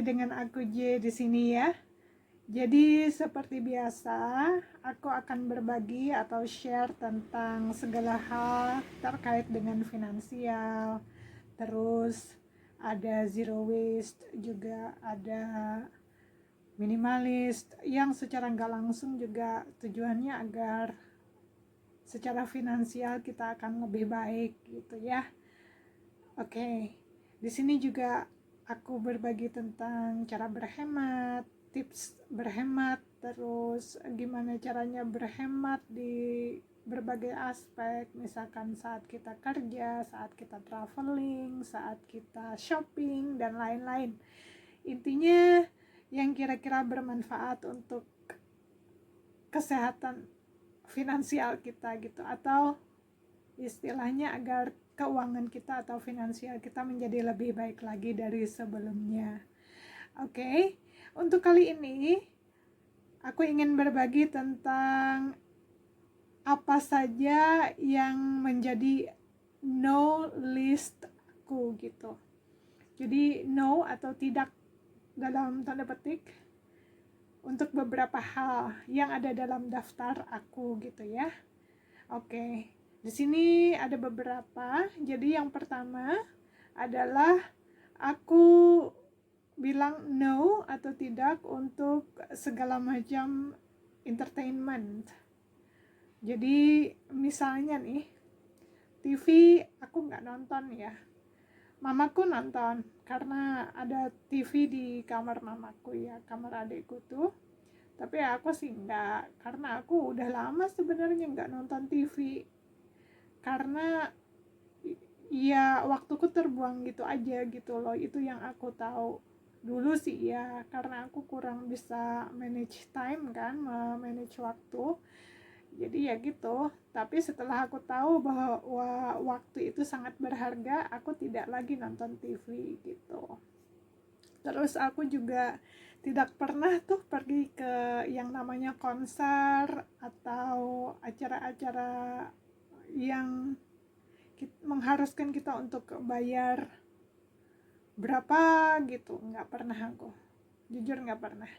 dengan aku J di sini ya. Jadi seperti biasa, aku akan berbagi atau share tentang segala hal terkait dengan finansial. Terus ada zero waste, juga ada minimalis yang secara nggak langsung juga tujuannya agar secara finansial kita akan lebih baik gitu ya. Oke, di sini juga aku berbagi tentang cara berhemat, tips berhemat, terus gimana caranya berhemat di berbagai aspek, misalkan saat kita kerja, saat kita traveling, saat kita shopping, dan lain-lain. Intinya yang kira-kira bermanfaat untuk kesehatan finansial kita gitu, atau istilahnya agar keuangan kita atau finansial kita menjadi lebih baik lagi dari sebelumnya. Oke, untuk kali ini aku ingin berbagi tentang apa saja yang menjadi no listku gitu. Jadi no atau tidak dalam tanda petik untuk beberapa hal yang ada dalam daftar aku gitu ya. Oke. Di sini ada beberapa. Jadi yang pertama adalah aku bilang no atau tidak untuk segala macam entertainment. Jadi misalnya nih, TV aku nggak nonton ya. Mamaku nonton karena ada TV di kamar mamaku ya, kamar adikku tuh. Tapi aku sih enggak, karena aku udah lama sebenarnya nggak nonton TV. Karena ya waktuku terbuang gitu aja gitu loh, itu yang aku tahu dulu sih ya, karena aku kurang bisa manage time kan, manage waktu. Jadi ya gitu, tapi setelah aku tahu bahwa waktu itu sangat berharga, aku tidak lagi nonton TV gitu. Terus aku juga tidak pernah tuh pergi ke yang namanya konser atau acara-acara yang mengharuskan kita untuk bayar berapa gitu. Nggak pernah aku, jujur nggak pernah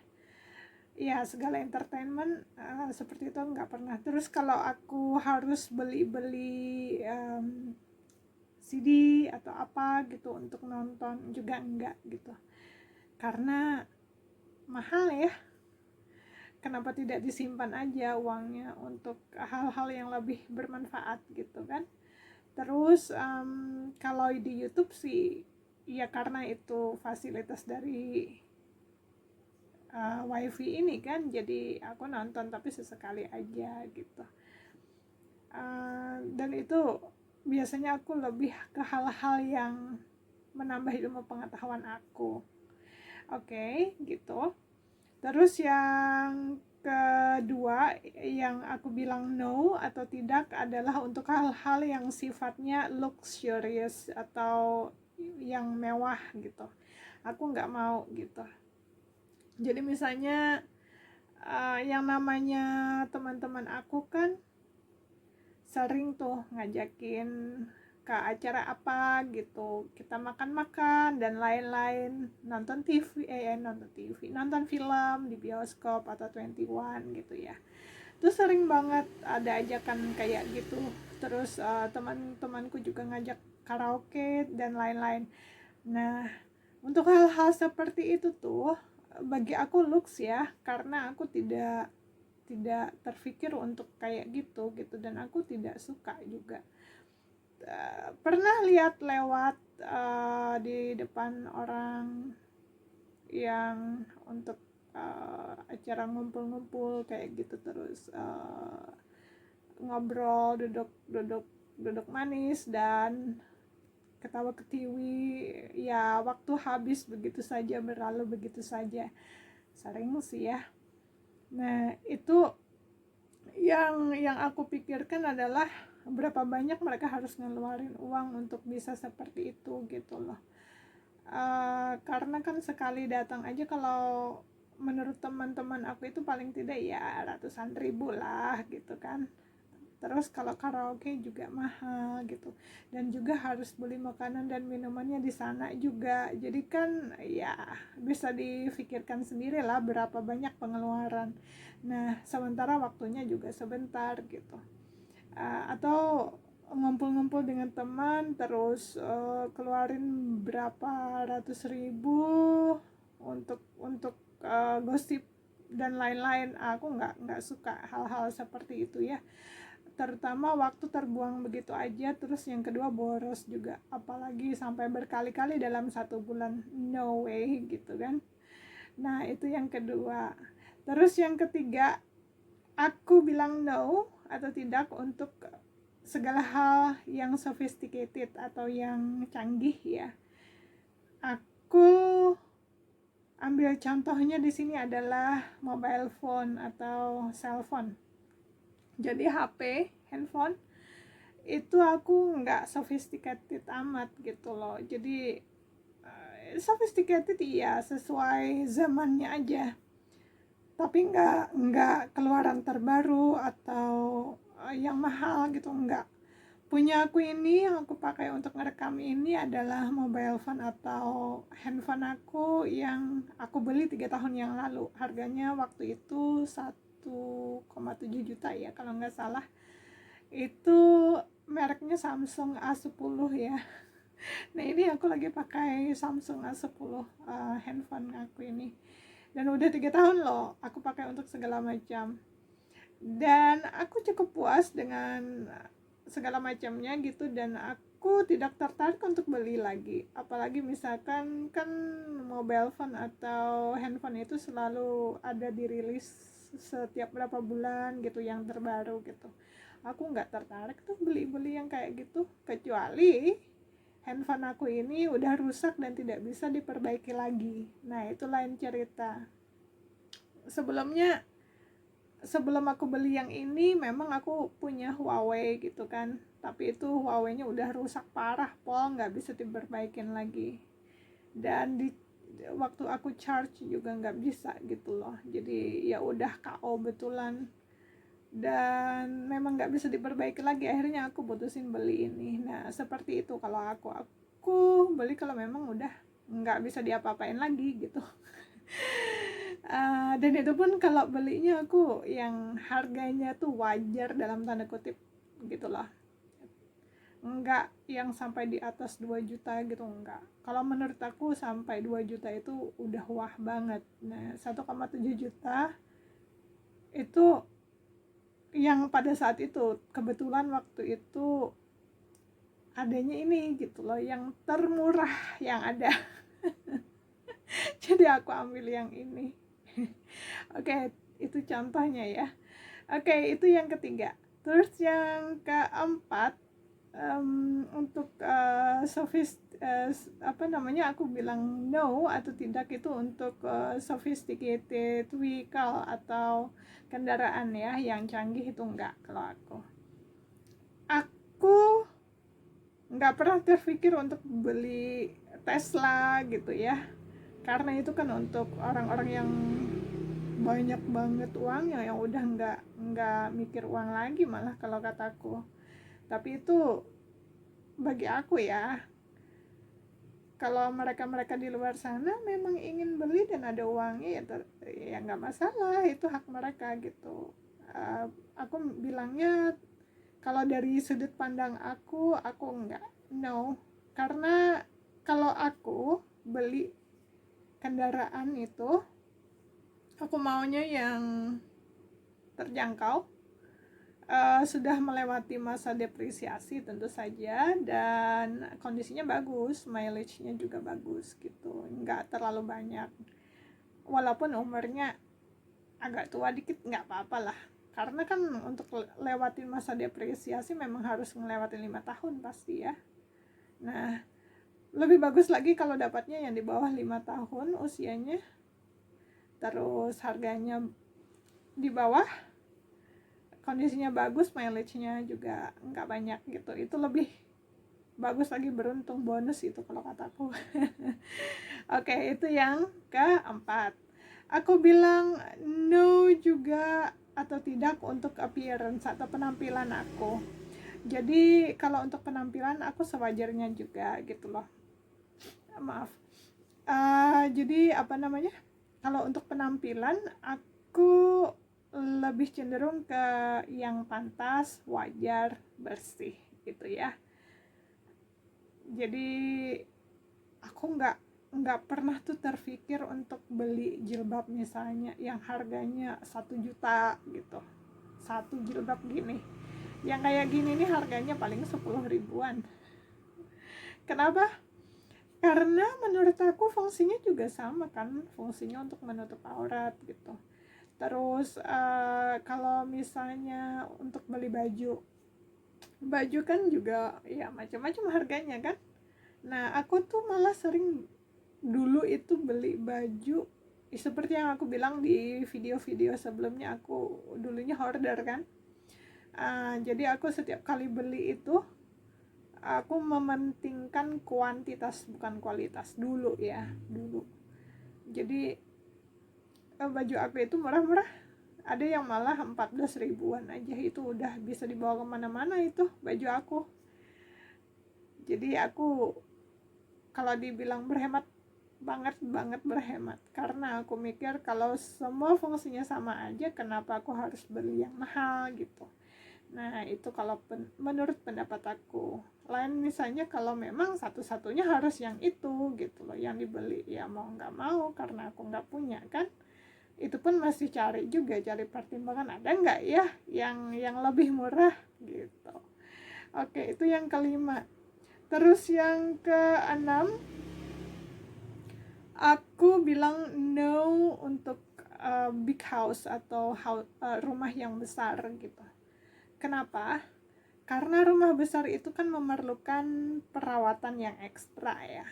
ya. Segala entertainment seperti itu nggak pernah. Terus kalau aku harus beli CD atau apa gitu untuk nonton juga enggak gitu, karena mahal ya. Kenapa tidak disimpan aja uangnya untuk hal-hal yang lebih bermanfaat gitu kan. Terus kalau di YouTube sih ya, karena itu fasilitas dari wifi ini kan, jadi aku nonton tapi sesekali aja gitu. Dan itu biasanya aku lebih ke hal-hal yang menambah ilmu pengetahuan aku. Oke, gitu. Terus yang kedua yang aku bilang no atau tidak adalah untuk hal-hal yang sifatnya luxurious atau yang mewah gitu. Aku nggak mau gitu. Jadi misalnya yang namanya teman-teman aku kan sering tuh ngajakin ke acara apa gitu, kita makan-makan dan lain-lain, nonton film di bioskop atau 21 gitu ya. Terus sering banget ada ajakan kayak gitu. Terus teman-temanku juga ngajak karaoke dan lain-lain. Nah, untuk hal-hal seperti itu tuh bagi aku lux ya, karena aku tidak terpikir untuk kayak gitu dan aku tidak suka juga. Pernah lihat lewat di depan orang yang untuk acara ngumpul-ngumpul kayak gitu, terus ngobrol, duduk manis dan ketawa ketiwi ya, waktu habis begitu saja, berlalu begitu saja, sering sih ya. Nah, itu yang aku pikirkan adalah berapa banyak mereka harus ngeluarin uang untuk bisa seperti itu gitu loh. Karena kan sekali datang aja, kalau menurut teman-teman aku itu paling tidak ya ratusan ribu lah gitu kan. Terus kalau karaoke juga mahal gitu, dan juga harus beli makanan dan minumannya di sana juga. Jadi kan ya bisa difikirkan sendiri lah berapa banyak pengeluaran. Nah sementara waktunya juga sebentar gitu. Atau ngumpul-ngumpul dengan teman terus keluarin berapa ratus ribu untuk gosip dan lain-lain. Aku nggak suka hal-hal seperti itu ya, terutama waktu terbuang begitu aja. Terus yang kedua boros juga, apalagi sampai berkali-kali dalam 1 bulan, no way gitu kan. Nah itu yang kedua. Terus yang ketiga, aku bilang no atau tidak untuk segala hal yang sophisticated atau yang canggih ya. Aku ambil contohnya di sini adalah mobile phone atau cell phone. Jadi HP, handphone itu aku nggak sophisticated amat gitu loh. Jadi sophisticated iya sesuai zamannya aja, tapi nggak keluaran terbaru atau yang mahal gitu, nggak. Punya aku ini yang aku pakai untuk ngerekam ini adalah mobile phone atau handphone aku yang aku beli 3 tahun yang lalu. Harganya waktu itu 1,7 juta ya kalau nggak salah. Itu mereknya Samsung A10 ya. Nah ini aku lagi pakai Samsung A10 handphone aku ini. Dan udah 3 tahun loh aku pakai untuk segala macam. Dan aku cukup puas dengan segala macamnya gitu, dan aku tidak tertarik untuk beli lagi. Apalagi misalkan kan mobile phone atau handphone itu selalu ada dirilis setiap berapa bulan gitu yang terbaru gitu. Aku nggak tertarik tuh beli-beli yang kayak gitu, kecuali handphone aku ini udah rusak dan tidak bisa diperbaiki lagi. Nah itu lain cerita. Sebelum aku beli yang ini memang aku punya Huawei gitu kan, tapi itu Huawei-nya udah rusak parah pol, nggak bisa diperbaikin lagi. Dan waktu aku charge juga nggak bisa gitu loh, jadi ya udah KO betulan dan memang nggak bisa diperbaiki lagi. Akhirnya aku putusin beli ini. Nah seperti itu kalau aku beli kalau memang udah nggak bisa diapa-apain lagi gitu. Dan itu pun kalau belinya aku yang harganya tuh wajar dalam tanda kutip gitu loh, enggak yang sampai di atas 2 juta gitu, enggak. Kalau menurut aku sampai 2 juta itu udah wah banget. Nah 1,7 juta itu yang pada saat itu kebetulan waktu itu adanya ini gitu loh, yang termurah yang ada. Jadi aku ambil yang ini. Oke, itu contohnya ya. Oke, itu yang ketiga. Terus yang keempat, untuk aku bilang no atau tidak itu untuk sophisticated vehicle atau kendaraan ya yang canggih, itu enggak. Kalau aku nggak pernah terpikir untuk beli Tesla gitu ya, karena itu kan untuk orang-orang yang banyak banget uangnya, yang udah nggak mikir uang lagi malah kalau kataku. Tapi itu bagi aku ya, kalau mereka di luar sana memang ingin beli dan ada uangnya ya nggak masalah, itu hak mereka gitu. Aku bilangnya kalau dari sudut pandang aku enggak, no. Karena kalau aku beli kendaraan itu, aku maunya yang terjangkau, sudah melewati masa depresiasi tentu saja, dan kondisinya bagus, mileage-nya juga bagus gitu, nggak terlalu banyak. Walaupun umurnya agak tua dikit nggak apa-apa lah, karena kan untuk lewatin masa depresiasi memang harus ngelewatin 5 tahun pasti ya. Nah lebih bagus lagi kalau dapatnya yang di bawah 5 tahun usianya, terus harganya di bawah, kondisinya bagus, mileage-nya juga nggak banyak gitu. Itu lebih bagus lagi, beruntung, bonus itu kalau kataku. Oke, itu yang keempat. Aku bilang no juga atau tidak untuk appearance atau penampilan aku. Jadi kalau untuk penampilan aku sewajarnya juga gitu loh. Maaf. Jadi apa namanya? Kalau untuk penampilan aku lebih cenderung ke yang pantas, wajar, bersih gitu ya. Jadi aku nggak pernah tuh terpikir untuk beli jilbab misalnya yang harganya 1 juta gitu, 1 jilbab gini, yang kayak gini nih harganya paling 10 ribuan. Kenapa? Karena menurut aku fungsinya juga sama kan, fungsinya untuk menutup aurat gitu. Terus kalau misalnya untuk beli baju kan juga ya macam-macam harganya kan. Nah aku tuh malah sering dulu itu beli baju seperti yang aku bilang di video-video sebelumnya, aku dulunya hoarder kan. Jadi aku setiap kali beli itu aku mementingkan kuantitas bukan kualitas dulu ya, dulu. Jadi baju aku itu murah-murah, ada yang malah 14 ribuan aja, itu udah bisa dibawa kemana-mana itu baju aku. Jadi aku kalau dibilang berhemat, banget berhemat, karena aku mikir kalau semua fungsinya sama aja, kenapa aku harus beli yang mahal gitu. Nah itu kalau menurut pendapat aku. Lain misalnya kalau memang satu-satunya harus yang itu gitu loh yang dibeli, ya mau nggak mau karena aku nggak punya kan, itu pun masih cari pertimbangan ada nggak ya yang lebih murah gitu. Oke, itu yang kelima. Terus yang keenam, aku bilang no untuk big house atau rumah yang besar gitu. Kenapa? Karena rumah besar itu kan memerlukan perawatan yang ekstra ya.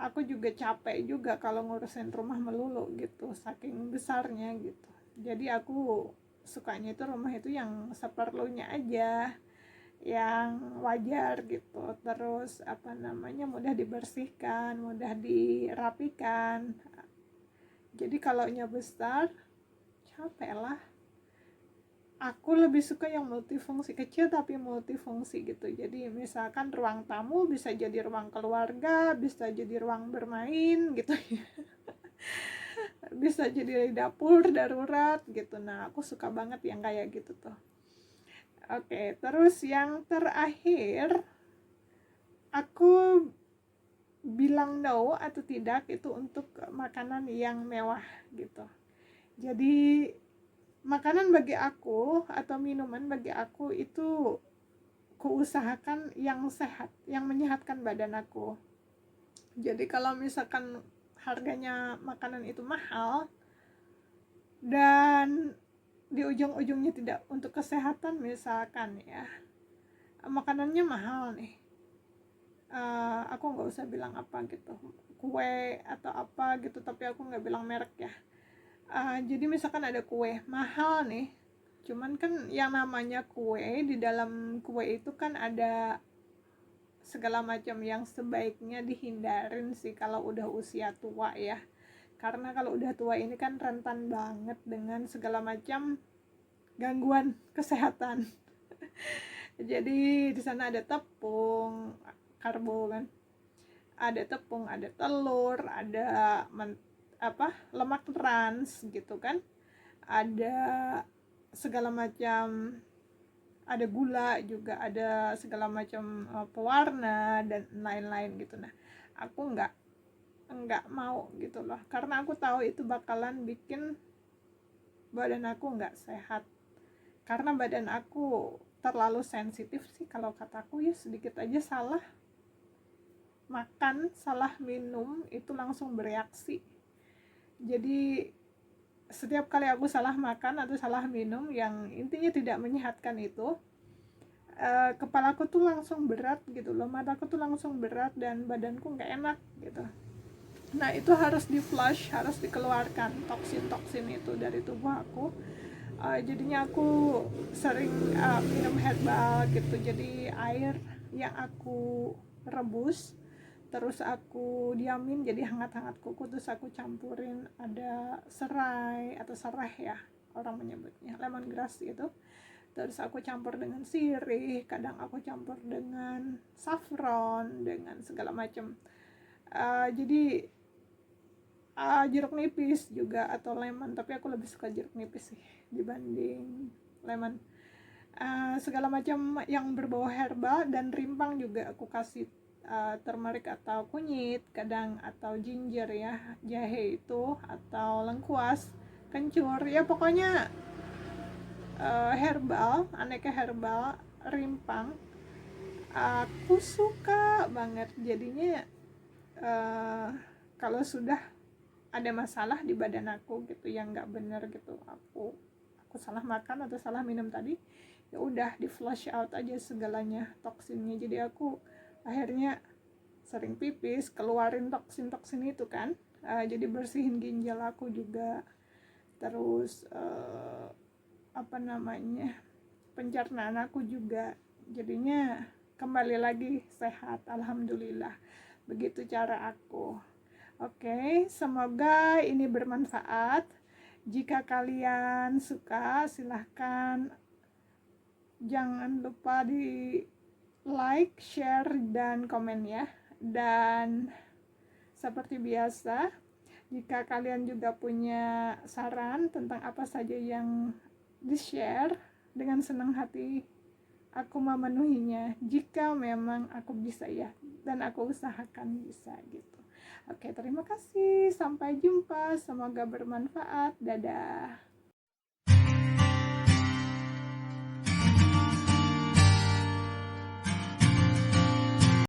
Aku juga capek juga kalau ngurusin rumah melulu gitu, saking besarnya gitu. Jadi aku sukanya itu rumah itu yang seperlunya aja, yang wajar gitu. Terus apa namanya, mudah dibersihkan, mudah dirapikan. Jadi kalau nya besar capek lah. Aku lebih suka yang multifungsi, kecil tapi multifungsi gitu. Jadi misalkan ruang tamu bisa jadi ruang keluarga, bisa jadi ruang bermain gitu ya. Bisa jadi dapur darurat gitu. Nah aku suka banget yang kayak gitu tuh. Oke, terus yang terakhir, aku bilang no atau tidak itu untuk makanan yang mewah gitu. Jadi makanan bagi aku atau minuman bagi aku itu kuusahakan yang sehat, yang menyehatkan badan aku. Jadi kalau misalkan harganya makanan itu mahal dan di ujung-ujungnya tidak untuk kesehatan, misalkan ya makanannya mahal nih, aku nggak usah bilang apa gitu, kue atau apa gitu, tapi aku nggak bilang merek ya. Jadi misalkan ada kue mahal nih, cuman kan yang namanya kue, di dalam kue itu kan ada segala macam yang sebaiknya dihindarin sih kalau udah usia tua ya. Karena kalau udah tua ini kan rentan banget dengan segala macam gangguan kesehatan. Jadi di sana ada tepung, karbo kan. Ada tepung, ada telur, ada lemak trans gitu kan. Ada segala macam, ada gula juga, ada segala macam pewarna dan lain-lain gitu. Nah aku nggak mau gitu loh, karena aku tahu itu bakalan bikin badan aku nggak sehat. Karena badan aku terlalu sensitif sih kalau kataku ya, sedikit aja salah makan, salah minum itu langsung bereaksi. Jadi setiap kali aku salah makan atau salah minum yang intinya tidak menyehatkan itu, kepalaku tuh langsung berat gitu loh, mataku tuh langsung berat dan badanku nggak enak gitu. Nah itu harus di flush, harus dikeluarkan toksin itu dari tubuh aku. Jadinya aku sering minum herbal gitu. Jadi air yang aku rebus terus aku diamin jadi hangat-hangat kuku, terus aku campurin ada serai atau sereh ya, orang menyebutnya, lemongrass gitu. Terus aku campur dengan sirih, kadang aku campur dengan saffron, dengan segala macam. Jadi jeruk nipis juga atau lemon, tapi aku lebih suka jeruk nipis sih dibanding lemon. Segala macam yang berbau herbal, dan rimpang juga aku kasih turmeric atau kunyit kadang, atau ginger ya, jahe itu, atau lengkuas, kencur, ya pokoknya herbal, aneka herbal, rimpang. Aku suka banget jadinya. Kalau sudah ada masalah di badan aku gitu yang nggak bener gitu, aku salah makan atau salah minum tadi, ya udah di flush out aja segalanya toksinnya. Jadi aku akhirnya sering pipis, keluarin toksin itu kan. Jadi bersihin ginjal aku juga, terus pencernaan aku juga, jadinya kembali lagi sehat, alhamdulillah. Begitu cara aku. Oke, semoga ini bermanfaat. Jika kalian suka, silahkan jangan lupa di like, share, dan komen ya. Dan seperti biasa, jika kalian juga punya saran tentang apa saja yang di-share, dengan senang hati aku memenuhinya jika memang aku bisa ya, dan aku usahakan bisa gitu. Oke, terima kasih, sampai jumpa, semoga bermanfaat, dadah.